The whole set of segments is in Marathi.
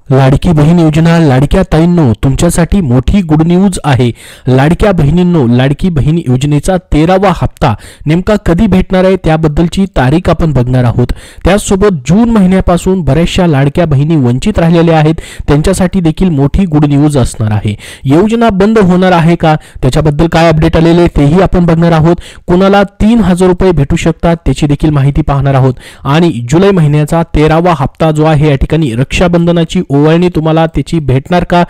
लाडकी बहीण योजना लाडक्या ताईंनो तुमच्यासाठी मोठी गुड न्यूज आहे। लाडक्या बहिणींनो, लाडकी बहीण योजनेचा 13वा हप्ता नेमका कधी भेटणार आहे त्याबद्दलची तारीख आपण बघणार आहोत। त्यासोबत जून महिन्यापासून बऱ्याचशा लाडक्या बहिणी वंचित राहिलेल्या आहेत, त्यांच्यासाठी देखील मोठी गुड न्यूज असणार आहे। योजना बंद होणार आहे का, त्याच्याबद्दल काय अपडेट आलेले तेही आपण बघणार आहोत। कोणाला 3000 रुपये भेटू शकतात त्याची देखील माहिती पाहणार आहोत। आणि जुलै महिन्याचा 13वा हप्ता जो आहे या ठिकाणी रक्षाबंधनाची ओवाळणी तुम्हाला त्याची भेटणार का,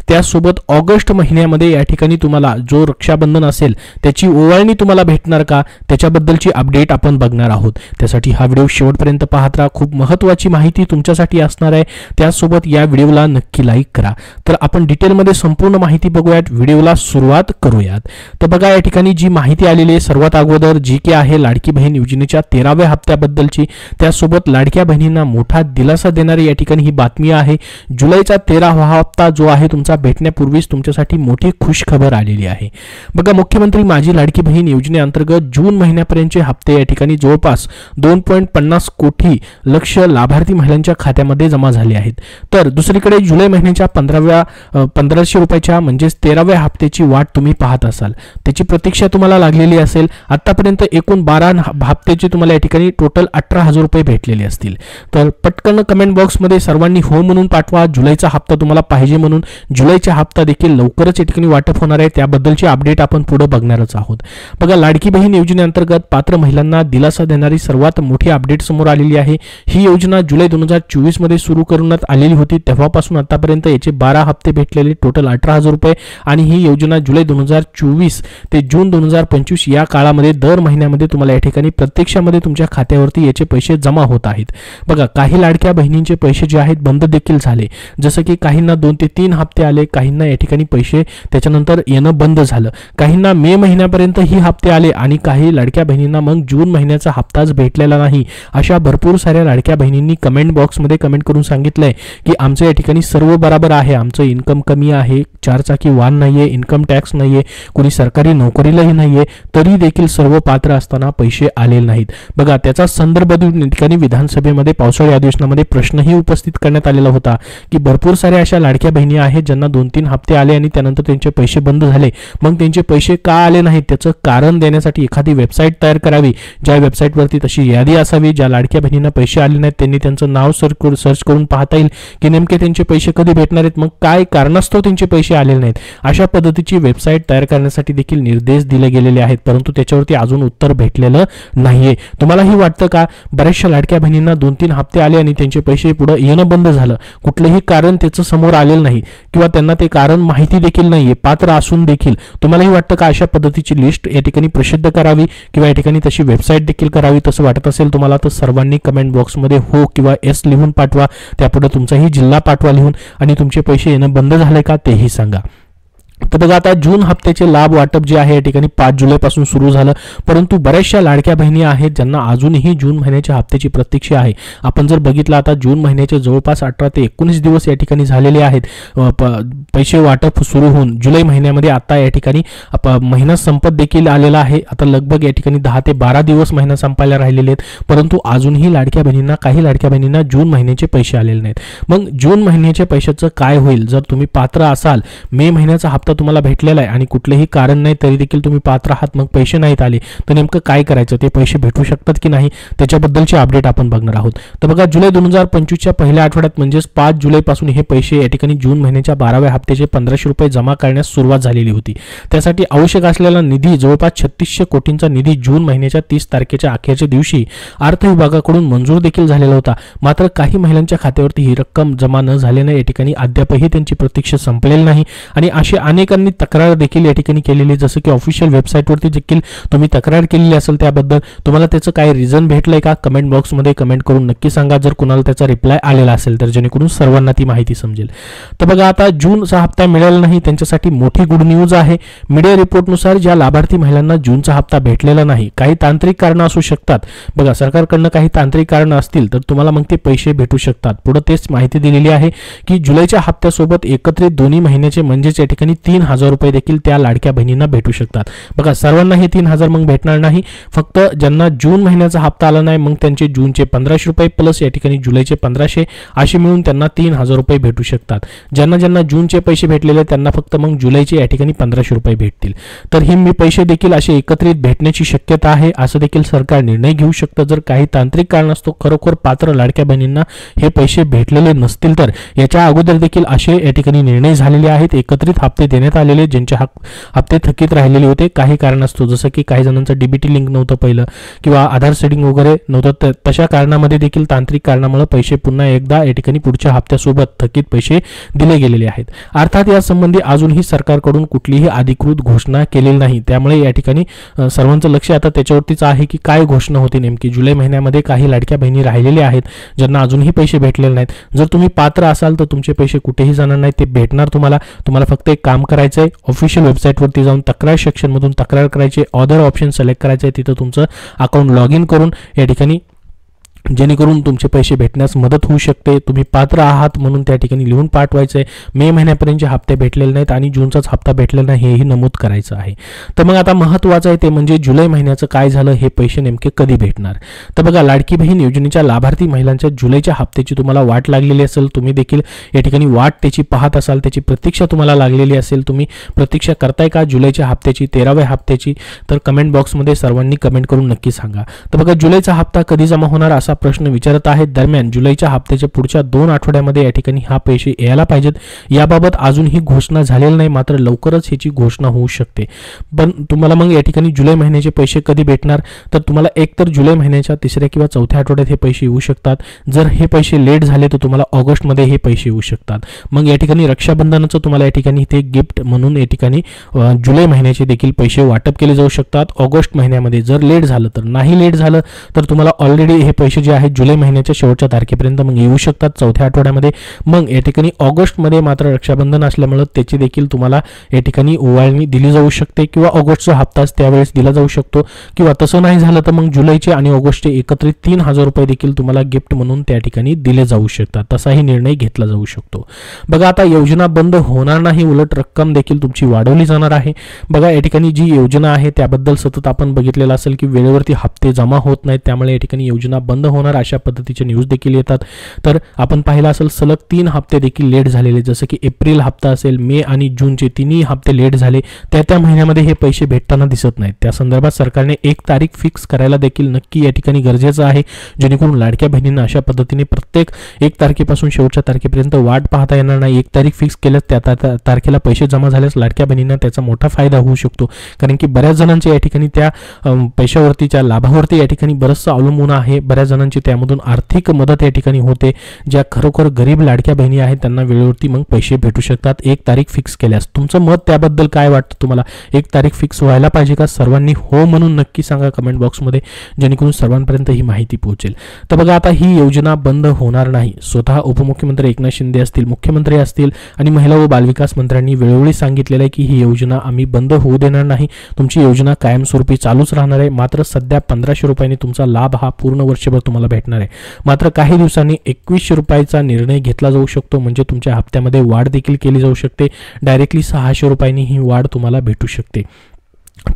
त्यासोबत ऑगस्ट महिन्यामध्ये या ठिकाणी तुम्हाला जो रक्षाबंधन असेल त्याची ओवाळणी तुम्हाला भेटणार का, त्याच्याबद्दलची अपडेट आपण बघणार आहोत। त्यासाठी हा व्हिडिओ शेवटपर्यंत पाहत राहा, खूप महत्त्वाची माहिती तुमच्यासाठी असणार आहे। त्यासोबत या व्हिडिओला नक्की लाईक करा। तर आपण डिटेलमध्ये संपूर्ण माहिती बघूयात, व्हिडिओला सुरुवात करूयात। तर बघा या ठिकाणी जी माहिती आलेली आहे सर्वात अगोदर जी की आहे लाडकी बहीण योजनेच्या 13व्या हप्त्याबद्दलची, त्यासोबत लाडक्या बहिणींना मोठा दिलासा देणारी या ठिकाणी ही बातमी आहे। जुलैचा 13वा हप्ता जो आहे तुमचा भेटण्यापूर्वीच तुमच्यासाठी मोठी खुश खबर आलेली आहे। बघा मुख्यमंत्री माझी लाडकी बहीण योजनेअंतर्गत जून महिन्यापर्यंतचे हप्ते या ठिकाणी जवळपास 2.50 कोटी लक्ष लाभार्थी महिलांच्या खात्यामध्ये जमा झाले आहेत। तर दुसरीकडे जुलै महिन्याच्या 1500 रुपयाच्या म्हणजे 13व्या हप्त्याची वाट तुम्ही पाहत असाल, त्याची प्रतीक्षा तुम्हाला लागलेली असेल। आतापर्यंत एकूण 12 हप्त्याचे तुम्हाला या ठिकाणी टोटल 18000 रुपये भेटलेले असतील। तर पटकन कमेंट बॉक्समध्ये सर्वांनी हो म्हणून पाठवा, जुलैचा हप्ता तुम्हाला पाहिजे म्हणून। जुलैचा हप्ता देखील लवकरच या ठिकाणी वाटप होणार आहे, त्याबद्दलची अपडेट आपण पुढे बघणारच आहोत। बघा लाडकी बहीण योजनेअंतर्गत पात्र महिलांना दिलासा देणारी सर्वात मोठी अपडेट समोर आलेली आहे। ही योजना जुलै 2024 मध्ये सुरू करण्यात आलेली होती, तेव्हापासून आतापर्यंत याचे 12 हप्ते भेटलेले टोटल 18000 रुपये। आणि ही योजना जुलै 2024 ते जून 2025 या काळामध्ये दर महिन्यामध्ये तुम्हाला या ठिकाणी प्रत्यक्षामध्ये तुमच्या खात्यावरती याचे पैसे जमा होत आहेत। बघा काही लाडक्या बहिणींचे पैसे जे आहेत बंद देखील झाले, जसं की काहींना 2 ते 3 हप्ते आले, काहींना या ठिकाणी पैसे त्याच्यानंतर येणं बंद झालं, काहींना मे महिन्यापर्यंत ही हप्ते आले आणि काही लाडक्या बहिणींना मग जून महिन्याचा हप्ताच भेटलेला नाही। अशा भरपूर साऱ्या लाडक्या बहिणींनी कमेंट बॉक्समध्ये कमेंट करून सांगितलंय की आमचं या ठिकाणी सर्व बरोबर आहे, आमचं इन्कम कमी आहे, 4 चाकी वाहन नाहीये, इन्कम टॅक्स नाहीये, कोणी सरकारी नोकरीलाही नाहीये, तरी देखील सर्व पात्र असताना पैसे आलेले नाहीत। बघा त्याचा संदर्भ देऊन ठिकाणी विधानसभेमध्ये पावसाळी अधिवेशनामध्ये प्रश्नही उपस्थित करण्यात आलेला होता की भरपूर साऱ्या अशा लाडक्या बहिणी आहेत ज्यांना 2-3 हप्ते आले आणि त्यानंतर त्यांचे पैसे बंद झाले, मग त्यांचे पैसे का आले नाहीत त्याचं कारण देण्यासाठी एखादी वेबसाईट तयार करावी, ज्या वेबसाईटवरती तशी यादी असावी, ज्या लाडक्या बहिणींना पैसे आले नाहीत त्यांनी त्यांचं नाव सर्च करून पाहता येईल की नेमके त्यांचे पैसे कधी भेटणार आहेत, मग काय कारणास्तव त्यांचे पैसे आलेले नाहीत। अशा पद्धतीची वेबसाईट तयार करण्यासाठी देखील निर्देश दिले गेलेले आहेत, परंतु त्याच्यावरती अजून उत्तर भेटलेलं नाहीये। तुम्हालाही वाटतं का बऱ्याचशा लाडक्या बहिणींना 2-3 हप्ते आले आणि त्यांचे पैसे पुढे येणं बंद झालं, कुठलंही कारण त्याचं समोर आलेलं नाही किंवा त्यांना ते कारण माहिती देखील नाहीये, पात्र असून देखील तुम्हालाही वाटतं का अशा पद्धतीची लिस्ट या ठिकाणी प्रसिद्ध करावी किंवा या ठिकाणी तशी वेबसाईट देखील करावी, तसं वाटत असेल तुम्हाला तर सर्वांनी कमेंट बॉक्समध्ये हो किंवा येस लिहून पाठवा, त्यापुढे तुमचाही जिल्हा पाठवा लिहून आणि तुमचे पैसे येणं बंद झाले का तेही सांगा। तर बघा आता जून हप्त्याचे लाभ वाटप जे आहे या ठिकाणी 5 जुलैपासून सुरू झालं, परंतु बऱ्याचशा लाडक्या बहिणी आहेत ज्यांना अजूनही जून महिन्याच्या हप्त्याची प्रतीक्षा आहे। आपण जर बघितलं आता जून महिन्याचे जवळपास 18 ते 19 दिवस या ठिकाणी झालेले आहेत पैसे वाटप सुरू होऊन। जुलै महिन्यामध्ये आता या ठिकाणी महिना संपत देखील आलेला आहे, आता लगभग या ठिकाणी 10 ते 12 दिवस महिना संपायला राहिलेले आहेत, परंतु अजूनही लाडक्या बहिणींना काही लाडक्या बहिणींना जून महिन्याचे पैसे आलेले नाहीत। मग जून महिन्याच्या पैशाचं काय होईल, जर तुम्ही पात्र असाल, मे महिन्याचा हप्ता तुम्हाला भेटलेला आहे आणि कुठलेही कारण नाही तरी देखील तुम्ही पात्र आहात, मग पैसे नाहीत आले तर नेमकं काय करायचं, ते पैसे भेटू शकतात की नाही त्याच्याबद्दलची अपडेट आपण बघणार आहोत। तर बघा जुलै 2025च्या पहिल्या आठवड्यात म्हणजेच 5 जुलैपासून हे पैसे या ठिकाणी जून महिन्याच्या 12व्या हप्त्याचे 1500 रुपये जमा करण्यास सुरुवात झालेली होती। त्यासाठी आवश्यक असलेला निधी जवळपास 3600 कोटींचा निधी जून महिन्याच्या 30 तारखेच्या अखेरच्या दिवशी अर्थ विभागाकडून मंजूर देखील झालेला होता, मात्र काही महिलांच्या खात्यावरती ही रक्कम जमा न झाल्याने या ठिकाणी अद्यापही त्यांची प्रतीक्षा संपलेली नाही आणि असे अनेकांनी तक्रार देखील या ठिकाणी केलेली, जसं की ऑफिशियल वेबसाईटवरती देखील तुम्ही तक्रार केलेली असेल, त्याबद्दल तुम्हाला त्याचं काय रिझन भेटलंय का कमेंट बॉक्समध्ये कमेंट करून नक्की सांगा, जर कुणाला त्याचा रिप्लाय आलेला असेल तर, जेणेकरून सर्वांना ती माहिती समजेल। तर बघा आता जूनचा हप्ता मिळाला नाही त्यांच्यासाठी मोठी गुड न्यूज आहे। मीडिया रिपोर्टनुसार ज्या लाभार्थी महिलांना जूनचा हप्ता भेटलेला नाही, काही तांत्रिक कारणं असू शकतात, बघा सरकारकडनं काही तांत्रिक कारणं असतील तर तुम्हाला मग ते पैसे भेटू शकतात। पुढे तेच माहिती दिलेली आहे की जुलैच्या हप्त्यासोबत एकत्रित दोन्ही महिन्याचे म्हणजेच या ठिकाणी 3,000 रुपये देखील त्या लाडक्या बहिणींना भेटू शकतात. बघा, सर्वांना हे 3,000 मग भेटणार नाही. फक्त ज्यांना जून महिन्याचा हप्ता आला नाही मग त्यांचे जूनचे 1,500 रुपये प्लस या ठिकाणी जुलैचे 1,500 असे मिळून त्यांना 3,000 रुपये भेटू शकतात. ज्यांना जूनचे पैसे भेटलेले त्यांना फक्त मग जुलैचे या ठिकाणी 1,500 रुपये भेटतील. तर हे मी पैसे देखील असे एकत्रित भेटण्याची शक्यता आहे असं देखील सरकार निर्णय घेऊ शकतं. जर काही तांत्रिक कारणास्तव खरोखर पात्र लाडक्या बहिणींना हे पैसे भेटलेले नसतील तर याच्या अगोदर देखील असे या ठिकाणी निर्णय झालेले आहेत. एकत्रित हप्ते देण्यात आलेले, ज्यांचे हप्ते थकीत राहिलेले होते काही कारणास्तव, जसं की काही जणांचं डीबीटी लिंक नव्हतं पहिलं किंवा आधार सेटिंग वगैरे नव्हतं, तशा कारणामध्ये देखील तांत्रिक कारणामुळे पैसे पुन्हा एकदा या ठिकाणी पुढच्या हप्त्यासोबत थकीत पैसे दिले गेलेले आहेत. अर्थात यासंबंधी अजूनही सरकारकडून कुठलीही अधिकृत घोषणा केलेली नाही. त्यामुळे या ठिकाणी सर्वांचं लक्ष आता त्याच्यावरतीच आहे की काय घोषणा होती नेमकी. जुलै महिन्यामध्ये काही लाडक्या बहिणी राहिलेल्या आहेत ज्यांना अजूनही पैसे भेटलेले नाहीत. जर तुम्ही पात्र असाल तर तुमचे पैसे कुठेही जाणार नाहीत, ते भेटणार तुम्हाला. फक्त एक काम करायचं आहे, ऑफिशियल वेबसाईटवरती जाऊन तक्रार सेक्शनमधून तक्रार करायची, ऑदर ऑप्शन सिलेक्ट करायचं आहे, तिथं तुमचं अकाउंट लॉग इन करून या ठिकाणी जेणेकरून तुमचे पैसे भेटण्यास मदत होऊ शकते. तुम्ही पात्र आहात म्हणून त्या ठिकाणी लिहून पाठवायचं आहे. मे महिन्यापर्यंतचे हप्ते भेटलेले नाहीत आणि जूनचाच हप्ता भेटलेला नाही हेही नमूद करायचं आहे. तर मग आता महत्त्वाचं आहे ते म्हणजे जुलै महिन्याचं काय झालं, हे पैसे नेमके कधी भेटणार. तर बघा, लाडकी बहीण योजनेच्या लाभार्थी महिलांच्या जुलैच्या हप्त्याची तुम्हाला वाट लागलेली असेल, तुम्ही देखील या ठिकाणी वाट त्याची पाहत असाल, त्याची प्रतीक्षा तुम्हाला लागलेली असेल. तुम्ही प्रतीक्षा करताय का जुलैच्या हप्त्याची, 13व्या हप्त्याची? तर कमेंट बॉक्समध्ये सर्वांनी कमेंट करून नक्की सांगा. तर बघा, जुलैचा हप्ता कधी जमा होणार असा प्रश्न विचारत आहेत. दरम्यान जुलैच्या हप्त्याच्या पुढच्या 2 आठवड्यामध्ये या ठिकाणी हा पैसे यायला पाहिजेत. याबाबत अजूनही घोषणा झालेली नाही, मात्र लवकरच ह्याची घोषणा होऊ शकते. पण तुम्हाला मग या ठिकाणी जुलै महिन्याचे पैसे कधी भेटणार, तर तुम्हाला एकतर जुलै महिन्याच्या 3ऱ्या किंवा 4थ्या आठवड्यात हे पैसे येऊ शकतात. जर हे पैसे लेट झाले तर तुम्हाला ऑगस्टमध्ये हे पैसे येऊ शकतात. मग या ठिकाणी रक्षाबंधनाचं तुम्हाला या ठिकाणी ते गिफ्ट म्हणून या ठिकाणी जुलै महिन्याचे देखील पैसे वाटप केले जाऊ शकतात ऑगस्ट महिन्यामध्ये. जर लेट झालं तर, नाही लेट झालं तर तुम्हाला ऑलरेडी हे पैसे जे आहेत जुलै महिन्याच्या शेवटच्या तारखेपर्यंत मग येऊ शकतात 4थ्या आठवड्यामध्ये. मग या ठिकाणी ऑगस्टमध्ये मात्र रक्षाबंधन असल्यामुळे त्याची देखील तुम्हाला या ठिकाणी ओवाळणी दिली जाऊ शकते किंवा ऑगस्टचा हप्ताच त्यावेळेस दिला जाऊ शकतो. किंवा तसं नाही झालं तर मग जुलैचे आणि ऑगस्टचे एकत्रित 3,000 रुपये देखील तुम्हाला गिफ्ट म्हणून त्या ठिकाणी दिले जाऊ शकतात. तसाही निर्णय घेतला जाऊ शकतो. बघा, आता योजना बंद होणार नाही, उलट रक्कम देखील तुमची वाढवली जाणार आहे. बघा, या ठिकाणी जी योजना आहे त्याबद्दल सतत आपण बघितलेलं असेल की वेळेवरती हप्ते जमा होत नाहीत, त्यामुळे या ठिकाणी योजना बंद होणार अशा पद्धतीचे न्यूज देखील येतात. तर आपण पाहिलं असेल सलग 3 हप्ते देखील लेट झालेले, जसं की एप्रिल हप्ता असेल, मे आणि जूनचे तिन्ही हप्ते लेट झाले. त्या महिन्यामध्ये हे पैसे भेटताना दिसत नाहीत. त्या संदर्भात सरकारने एक तारीख फिक्स करायला देखील नक्की या ठिकाणी गरजेचं आहे, जेणेकरून लाडक्या बहिणींना अशा पद्धतीने प्रत्येक 1 तारखेपासून शेवटच्या तारखेपर्यंत वाट पाहता येणार नाही. 1 तारीख फिक्स केल्यास त्या तारखेला पैसे जमा झाल्यास लाडक्या बहिणींना त्याचा मोठा फायदा होऊ शकतो. कारण की बऱ्याच जणांचे या ठिकाणी त्या पैशावरतीच्या लाभावरती या ठिकाणी बरंचसं अवलंबून आहे. बऱ्याच जणांची त्यामधून आर्थिक मदत या ठिकाणी होते. ज्या खरोखर गरीब लाडक्या बहिणी आहेत त्यांना वेळेवरती मग पैसे भेटू शकतात 1 तारीख फिक्स केल्यास. तुमचं मत त्याबद्दल काय वाटतं तुम्हाला? 1 तारीख फिक्स व्हायला पाहिजे का? सर्वांनी हो म्हणून नक्की सांगा कमेंट बॉक्समध्ये, जेणेकरून सर्वांपर्यंत ही माहिती पोहोचेल. तर बघा, आता ही योजना बंद होणार नाही. स्वतः उपमुख्यमंत्री एकनाथ शिंदे असतील, मुख्यमंत्री असतील आणि महिला व बालविकास मंत्र्यांनी वेळोवेळी सांगितलेलं आहे की ही योजना आम्ही बंद होऊ देणार नाही. तुमची योजना कायमस्वरूपी चालूच राहणार आहे. मात्र सध्या 1,500 रुपयांनी तुमचा लाभ हा पूर्ण वर्षभर तुम्हाला भेटणार आहे. मात्र काही दिवसांनी 2100 रुपयाचा निर्णय घेतला जाऊ शकतो, म्हणजे तुमच्या हप्त्यामध्ये वाढ देखील केली जाऊ शकते. डायरेक्टली 600 रुपयांनी ही वाढ तुम्हाला भेटू शकते.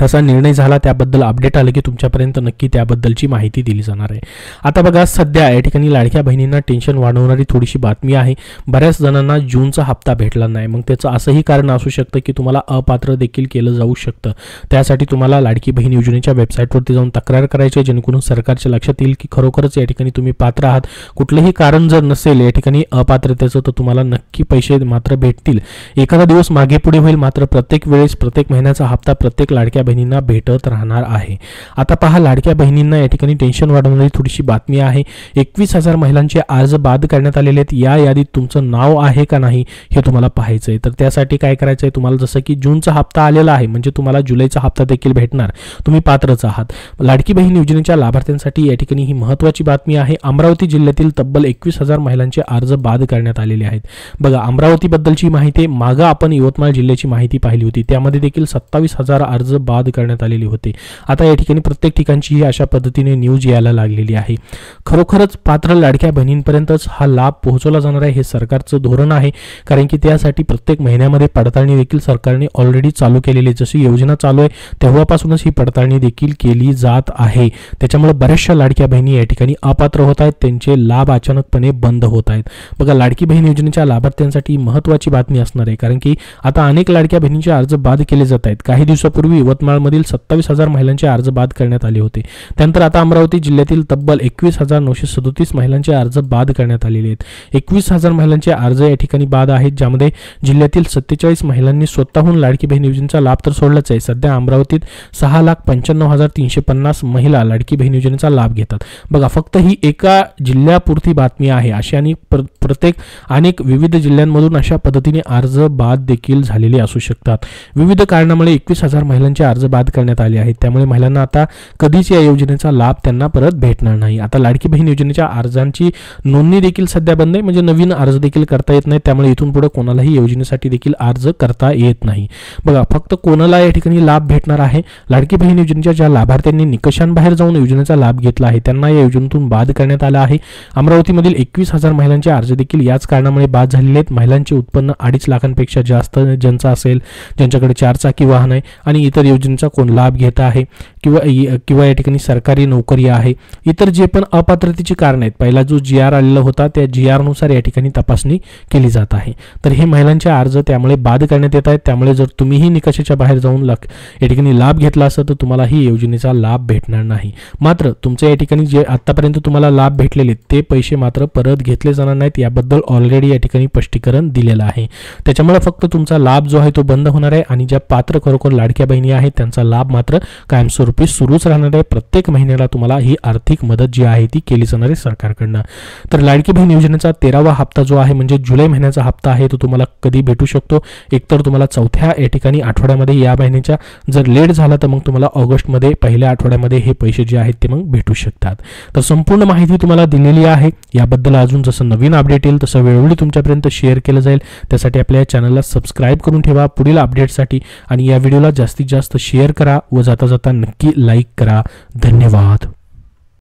तसा निर्णय झाला, त्याबद्दल अपडेट आलं की तुमच्यापर्यंत नक्की त्याबद्दलची माहिती दिली जाणार आहे. आता बघा, सध्या या ठिकाणी लाडक्या बहिणींना टेन्शन वाढवणारी थोडीशी बातमी आहे. बऱ्याच जणांना जूनचा हप्ता भेटला नाही. मग त्याचं असंही कारण असू शकतं की तुम्हाला अपात्र देखील केलं जाऊ शकतं. त्यासाठी तुम्हाला लाडकी बहीण योजनेच्या वेबसाईटवरती जाऊन तक्रार करायची, जेणेकरून सरकारच्या लक्षात येईल की खरोखरच या ठिकाणी तुम्ही पात्र आहात. कुठलंही कारण जर नसेल या ठिकाणी अपात्रतेचं, तर तुम्हाला नक्की पैसे मात्र भेटतील. एखादा दिवस मागे पुढे होईल, मात्र प्रत्येक वेळेस प्रत्येक महिन्याचा हप्ता प्रत्येक लाडक्या बहिणींना भेटत राहणार आहे. आता पहा, लाडक्या बहिणींना या ठिकाणी टेन्शन वाढवणारी थोडीशी बातमी आहे. 21,000 महिलांचे अर्ज बाद करण्यात आलेले आहेत. या यादीत तुमचं नाव आहे का नाही हे तुम्हाला पाहायचंय. तर त्यासाठी काय करायचं आहे तुम्हाला, जसं की जूनचा हप्ता आलेला आहे म्हणजे तुम्हाला जुलैचा हप्ता देखील भेटणार, तुम्ही पात्रच आहात. लाडकी बहीण योजनेच्या लाभार्थ्यांसाठी या ठिकाणी ही महत्त्वाची बातमी आहे. अमरावती जिल्ह्यातील तब्बल 21,000 महिलांचे अर्ज बाद करण्यात आलेले आहेत. बघा, अमरावतीबद्दलची माहिती मागं आपण यवतमाळ जिल्ह्याची माहिती पाहिली होती, त्यामध्ये देखील 27,000 अर्ज बाद करण्यात आलेले होते. आता या ठिकाणी प्रत्येक ठिकाणची ही अशा पद्धतीने न्यूज यायला लागलेली आहे. खरोखरच पात्र लाडक्या बहिणींपर्यंतच हा लाभ पोहोचवला जाणार आहे हे सरकारचं धोरण आहे, कारण की त्यासाठी प्रत्येक महिन्यामध्ये पडताळणी देखील सरकारने ऑलरेडी चालू केलेली, जशी योजना चालू आहे तेव्हापासूनच ही पडताळणी देखील केली जात आहे. त्याच्यामुळे बऱ्याचशा लाडक्या बहिणी या ठिकाणी अपात्र होत आहेत, त्यांचे लाभ अचानकपणे बंद होत आहेत. बघा, लाडकी बहीण योजनेच्या लाभार्थ्यांसाठी महत्त्वाची बातमी असणार आहे, कारण की आता अनेक लाडक्या बहिणींचे अर्ज बाद केले जात आहेत. काही दिवसापूर्वी यवतमाळमधील 27,000 महिलांचे अर्ज बाद करण्यात आले होते. त्यानंतर आता अमरावती जिल्ह्यातील तब्बल 21,937 महिलांचे अर्ज बाद करण्यात आलेले आहेत. 21,000 महिलांचे अर्ज या ठिकाणी बाद आहेत, ज्यामध्ये जिल्ह्यातील 47 महिलांनी स्वतःहून लाडकी बहीण योजनेचा लाभ तर सोडलाच आहे. सध्या अमरावतीत 6,95,350 महिला लाडकी बहीण योजनेचा लाभ घेतात. बघा, फक्त ही एका जिल्ह्यापुरती बातमी आहे. अशी आणि अनेक विविध जिल्ह्यांमधून अशा पद्धतीने अर्ज बाद देखील झालेले असू शकतात. विविध कारणामुळे 21,000 महिलांचे अर्ज बाद करण्यात आले आहेत. त्यामुळे महिलांना आता कधीच या योजनेचा लाभ त्यांना परत भेटणार नाही. आता लाडकी बहीण योजनेच्या अर्जांची नोंदणी देखील सध्या बंद आहे, म्हणजे नवीन अर्ज देखील करता येत नाही. त्यामुळे इथून पुढे कोणालाही योजनेसाठी देखील अर्ज करता येत नाही. बघा, फक्त कोणाला या ठिकाणी लाभ भेटणार आहे, लाडकी बहीण योजनेच्या ज्या लाभार्थ्यांनी निकषांबाहेर जाऊन योजनेचा लाभ घेतला आहे त्यांना या योजनेतून बाद करण्यात आला आहे. अमरावतीमधील 21,000 महिलांचे अर्ज देखील याच कारणामुळे बाद झालेले आहेत. महिलांचे उत्पन्न 2.5 लाखांपेक्षा जास्त ज्यांचं असेल, ज्यांच्याकडे 4 चाकी वाहन आहे आणि इतर योजनेचा कोण लाभ घेत आहे किंवा या ठिकाणी सरकारी नोकरी आहे, इतर जे पण अपात्रतेची कारण आहेत, पहिला जो GR आलेला होता त्या GR नुसार या ठिकाणी तपासणी केली जात आहे. तर हे महिलांचे अर्ज त्यामुळे बाद करण्यात येत आहेत. त्यामुळे जर तुम्हीही निकषाच्या बाहेर जाऊन या ठिकाणी लाभ घेतला असेल तर तुम्हाला ही योजनेचा लाभ भेटणार नाही. मात्र तुमच्या या ठिकाणी जे आतापर्यंत तुम्हाला लाभ भेटलेले ते पैसे मात्र परत घेतले जाणार नाहीत, याबद्दल ऑलरेडी या ठिकाणी स्पष्टीकरण दिलेलं आहे. त्याच्यामुळे फक्त तुमचा लाभ जो आहे तो बंद होणार आहे आणि ज्या पात्र खरोखर लाडक्या बहिणी आहेत त्यांचा लाभ मात्र कायमस्वरूपी सुरूच राहणार आहे. प्रत्येक महिन्याला तुम्हाला ही आर्थिक मदत जी आहे ती केली जाणार आहे सरकारकडनं. तर लाडकी बहीण योजनेचा 13वा हप्ता जो आहे म्हणजे जुलै महिन्याचा हप्ता आहे तो तुम्हाला कधी भेटू शकतो, एकतर तुम्हाला 4थ्या या ठिकाणी आठवड्यामध्ये या महिन्याच्या, जर लेट झाला तर मग तुम्हाला ऑगस्टमध्ये पहिल्या आठवड्यामध्ये हे पैसे जे आहेत ते मग भेटू शकतात. तर संपूर्ण माहिती तुम्हाला दिलेली आहे. याबद्दल अजून जसं नवीन अपडेट येईल तसं वेळोवेळी तुमच्यापर्यंत शेअर केलं जाईल. त्यासाठी आपल्या चॅनलला सबस्क्राईब करून ठेवा पुढील अपडेटसाठी आणि या व्हिडिओला जास्तीत जास्त शेअर करा व जाता जाता नक्की लाईक करा. धन्यवाद.